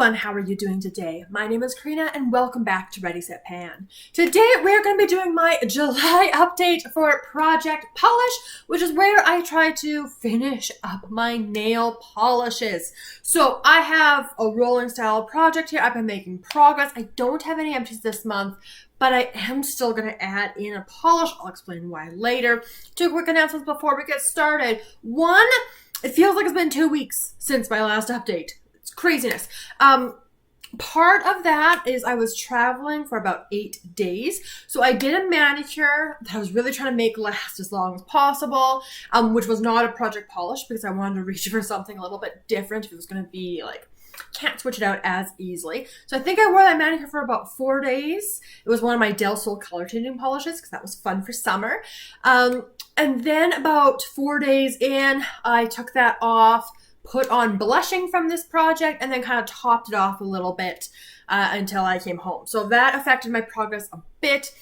everyone, how are you doing today? My name is Karina and welcome back to Ready Set Pan. Today we're going to be doing my July update for Project Polish, which is where I try to finish up my nail polishes. So I have a rolling style project here. I've been making progress. I don't have any empties this month, but I am still going to add in a polish. I'll explain why later. Two quick announcements before we get started. One, it feels like it's been 2 weeks since my last update. It's craziness. Part of that is I was traveling for about 8 days. So I did a manicure that I was really trying to make last as long as possible, which was not a project polish because I wanted to reach for something a little bit different if it was going to be like, can't switch it out as easily. So I think I wore that manicure for about 4 days. It was one of my Del Sol color changing polishes because that was fun for summer. And then about 4 days in, I took that off, put on blushing from this project, and then kind of topped it off a little bit until I came home. So that affected my progress a bit.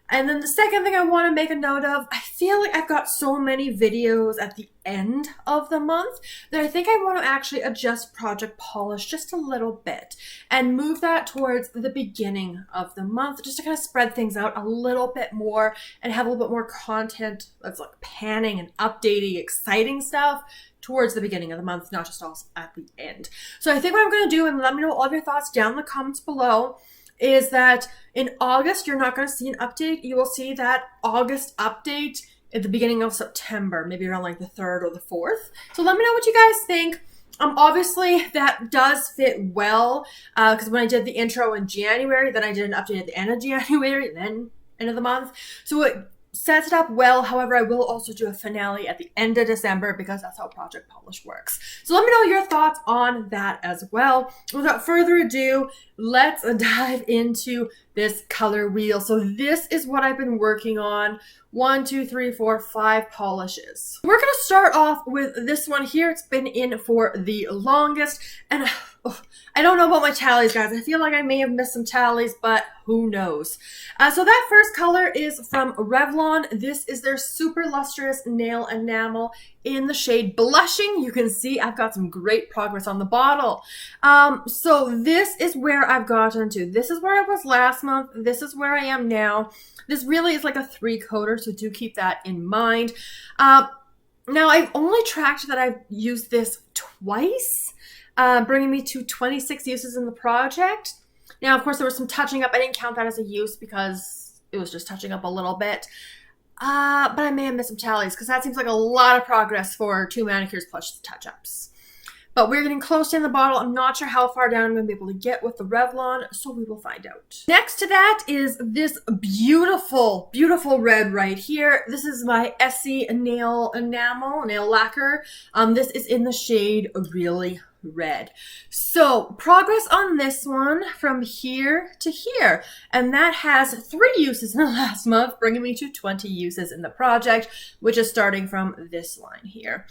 And then the second thing I want to make a note of, I feel like I've got so many videos at the end of the month that I think I want to actually adjust Project Polish just a little bit and move that towards the beginning of the month just to kind of spread things out a little bit more and have a little bit more content that's like panning and updating, exciting stuff towards the beginning of the month, not just all at the end. So I think what I'm going to do, and let me know all of your thoughts down in the comments below, is that in August, you're not going to see an update. You will see that August update at the beginning of September, maybe around like the 3rd or the 4th. So let me know what you guys think. Obviously, that does fit well because when I did the intro in January, then I did an update at the end of January, and then end of the month. So it sets it up well. However, I will also do a finale at the end of December because that's how Project Polish works. So let me know your thoughts on that as well. Without further ado, let's dive into this color wheel. So this is what I've been working on. 1, 2, 3, 4, 5 polishes. We're going to start off with this one here. It's been in for the longest, and I don't know about my tallies, guys. I feel like I may have missed some tallies, but who knows? So that first color is from Revlon. This is their Super Lustrous Nail Enamel in the shade Blushing. You can see I've got some great progress on the bottle. So this is where I've gotten to. This is where I was last month. This is where I am now. This really is like a 3-coater, so do keep that in mind. Now, I've only tracked that I've used this twice, bringing me to 26 uses in the project. Now, of course, there was some touching up. I didn't count that as a use because it was just touching up a little bit. But I may have missed some tallies because that seems like a lot of progress for 2 manicures plus touch-ups. But we're getting close to the bottle. I'm not sure how far down I'm going to be able to get with the Revlon, so we will find out. Next to that is this beautiful, beautiful red right here. This is my Essie nail enamel, nail lacquer. This is in the shade Really Red. So progress on this one from here to here, and that has 3 uses in the last month, bringing me to 20 uses in the project, which is starting from this line here.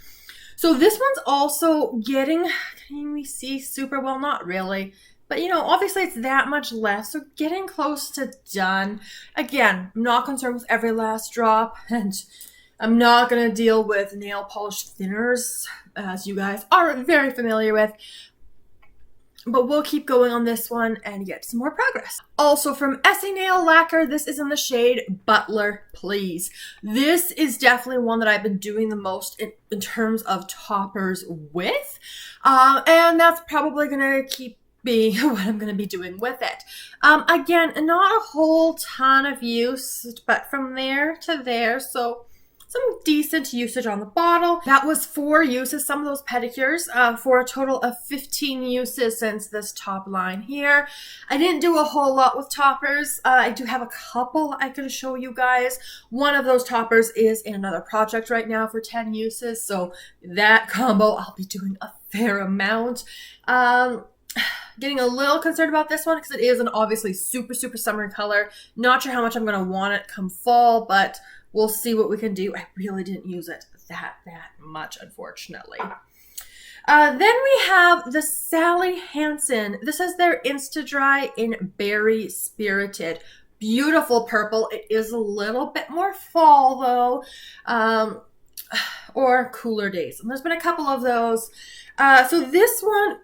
So this one's also getting, can we see super well? Not really. But, you know, obviously it's that much less, so getting close to done. Again, I'm not concerned with every last drop, and I'm not going to deal with nail polish thinners, as you guys are very familiar with. But we'll keep going on this one and get some more progress. Also from Essie Nail Lacquer, this is in the shade Butler Please. This is definitely one that I've been doing the most in terms of toppers with. And that's probably going to keep being what I'm going to be doing with it. Again, not a whole ton of use, but from there to there. So some decent usage on the bottle. That was 4 uses, some of those pedicures, for a total of 15 uses since this top line here. I didn't do a whole lot with toppers. I do have a couple I could show you guys. One of those toppers is in another project right now for 10 uses, so that combo I'll be doing a fair amount. Getting a little concerned about this one because it is an obviously super, super summer color. Not sure how much I'm going to want it come fall, but we'll see what we can do. I really didn't use it that much, unfortunately. Then we have the Sally Hansen. This is their Insta-Dri in Berry Spirited. Beautiful purple. It is a little bit more fall, though, or cooler days. And there's been a couple of those. So this one,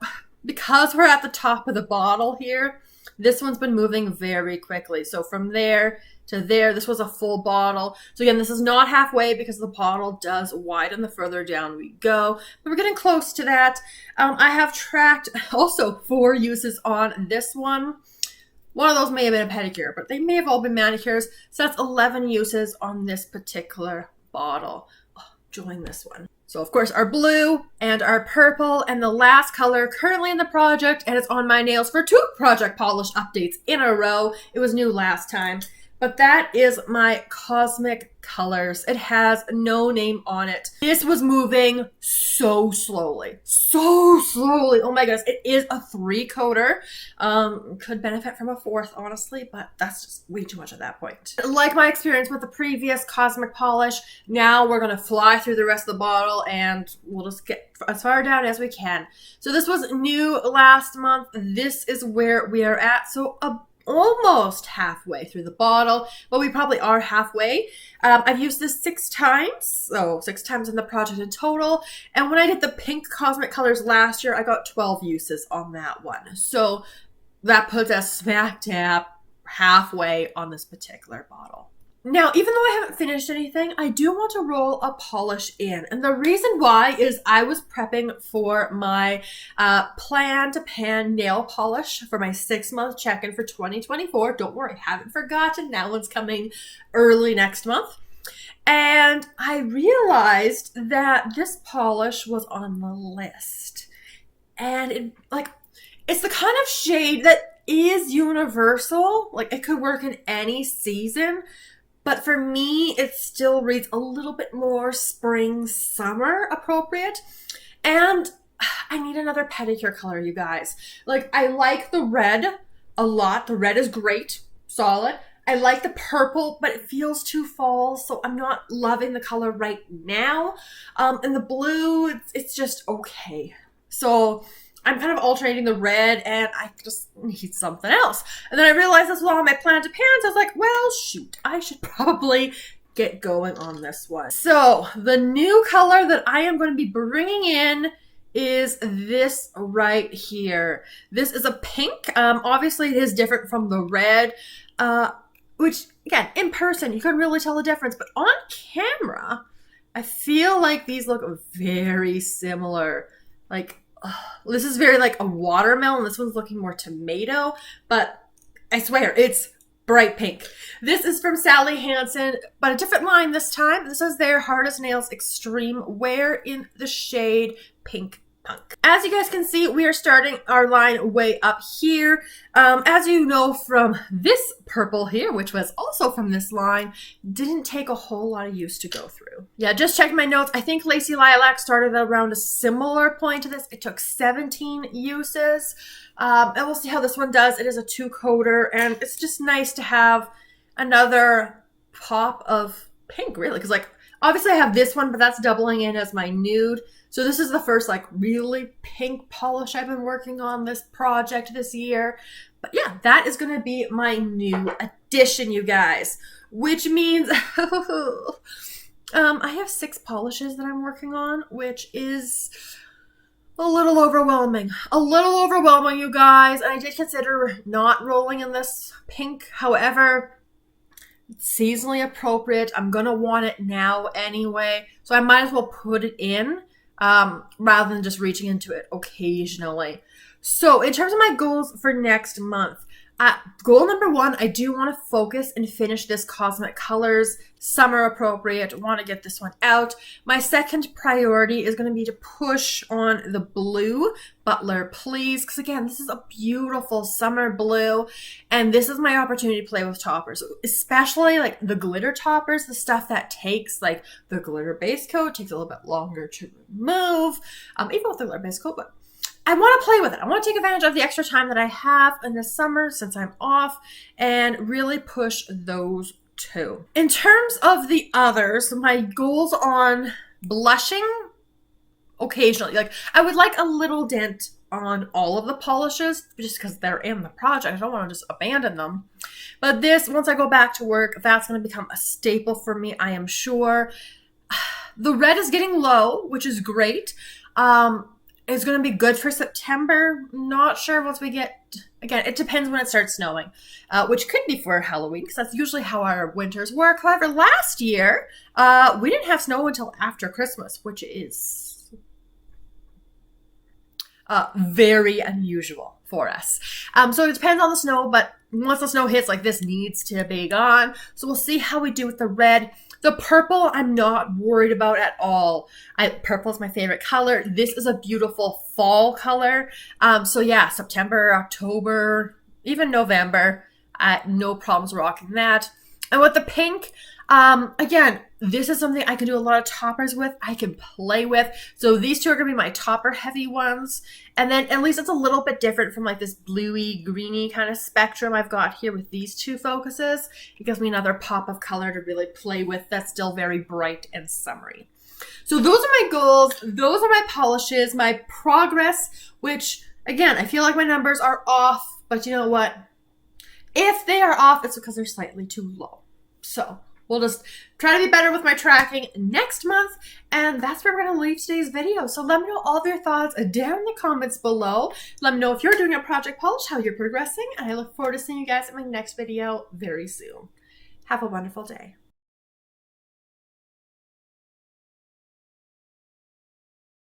because we're at the top of the bottle here, this one's been moving very quickly. So from there to there, this was a full bottle. So again, this is not halfway because the bottle does widen the further down we go, but we're getting close to that. I have tracked also 4 uses on this one. One of those may have been a pedicure, but they may have all been manicures. So that's 11 uses on this particular bottle. Oh, enjoying this one. So of course our blue and our purple, and the last color currently in the project, and it's on my nails for 2 project polish updates in a row. It was new last time. But that is my Cosmic Colors. It has no name on it. This was moving so slowly. So slowly. Oh my goodness. It is a 3-coater. Could benefit from a 4th, honestly, but that's just way too much at that point. Like my experience with the previous Cosmic Polish, now we're going to fly through the rest of the bottle and we'll just get as far down as we can. So this was new last month. This is where we are at. So almost halfway through the bottle, but we probably are halfway. I've used this 6 times, so 6 times in the project in total. And when I did the pink Cosmic Colors last year, I got 12 uses on that one. So that puts us smack dab halfway on this particular bottle. Now, even though I haven't finished anything, I do want to roll a polish in. And the reason why is I was prepping for my plan to pan nail polish for my 6-month check-in for 2024. Don't worry, I haven't forgotten. That one's coming early next month. And I realized that this polish was on the list. And it's the kind of shade that is universal. Like, it could work in any season. But for me, it still reads a little bit more spring, summer appropriate. And I need another pedicure color, you guys. Like, I like the red a lot. The red is great, solid. I like the purple, but it feels too fall, so I'm not loving the color right now. And the blue, it's just okay. So I'm kind of alternating the red, and I just need something else. And then I realized this was on my plan to pan, so I was like, well, shoot, I should probably get going on this one. So the new color that I am going to be bringing in is this right here. This is a pink. Obviously, it is different from the red, which, again, in person, you couldn't really tell the difference. But on camera, I feel like these look very similar. Like, this is very like a watermelon. This one's looking more tomato, but I swear it's bright pink. This is from Sally Hansen, but a different line this time. This is their Hard as Nails Extreme Wear in the shade Pink Punk. As you guys can see, we are starting our line way up here. As you know from this purple here, which was also from this line, didn't take a whole lot of use to go through. Yeah, just checked my notes. I think Lacy Lilac started around a similar point to this. It took 17 uses. And we'll see how this one does. It is a 2-coater, and it's just nice to have another pop of pink, really. Because, like, obviously I have this one, but that's doubling in as my nude. So this is the first, like, really pink polish I've been working on this project this year. But yeah, that is going to be my new addition, you guys. Which means I have 6 polishes that I'm working on, which is a little overwhelming. A little overwhelming, you guys. And I did consider not rolling in this pink. However, it's seasonally appropriate. I'm going to want it now anyway. So I might as well put it in rather than just reaching into it occasionally. So in terms of my goals for next month, goal number 1, I do want to focus and finish this Cosmic Colors summer appropriate. Want to get this one out. My second priority is going to be to push on the blue Butler Please, because again, this is a beautiful summer blue, and this is my opportunity to play with toppers, especially like the glitter toppers, the stuff that takes, like the glitter base coat takes a little bit longer to remove, even with the glitter base coat, but I want to play with it. I want to take advantage of the extra time that I have in the summer since I'm off and really push those 2. In terms of the others, my goals on blushing occasionally. Like, I would like a little dent on all of the polishes just because they're in the project. I don't want to just abandon them. But this, once I go back to work, that's going to become a staple for me, I am sure. The red is getting low, which is great. is going to be good for September. Not sure once we get, again, it depends when it starts snowing, which could be for Halloween because that's usually how our winters work. However, last year, we didn't have snow until after Christmas, which is very unusual for us. So it depends on the snow, but once the snow hits, like this needs to be gone. So we'll see how we do with the red. The purple, I'm not worried about at all. Purple is my favorite color. This is a beautiful fall color. So yeah, September, October, even November, no problems rocking that. And with the pink, again, this is something I can do a lot of toppers with. I can play with. So these two are going to be my topper heavy ones. And then at least it's a little bit different from like this bluey, greeny kind of spectrum I've got here with these two focuses. It gives me another pop of color to really play with that's still very bright and summery. So those are my goals. Those are my polishes, my progress, which again, I feel like my numbers are off, but you know what? If they are off, it's because they're slightly too low. So we'll just try to be better with my tracking next month. And that's where we're going to leave today's video. So let me know all of your thoughts down in the comments below. Let me know if you're doing a project polish, how you're progressing. And I look forward to seeing you guys in my next video very soon. Have a wonderful day.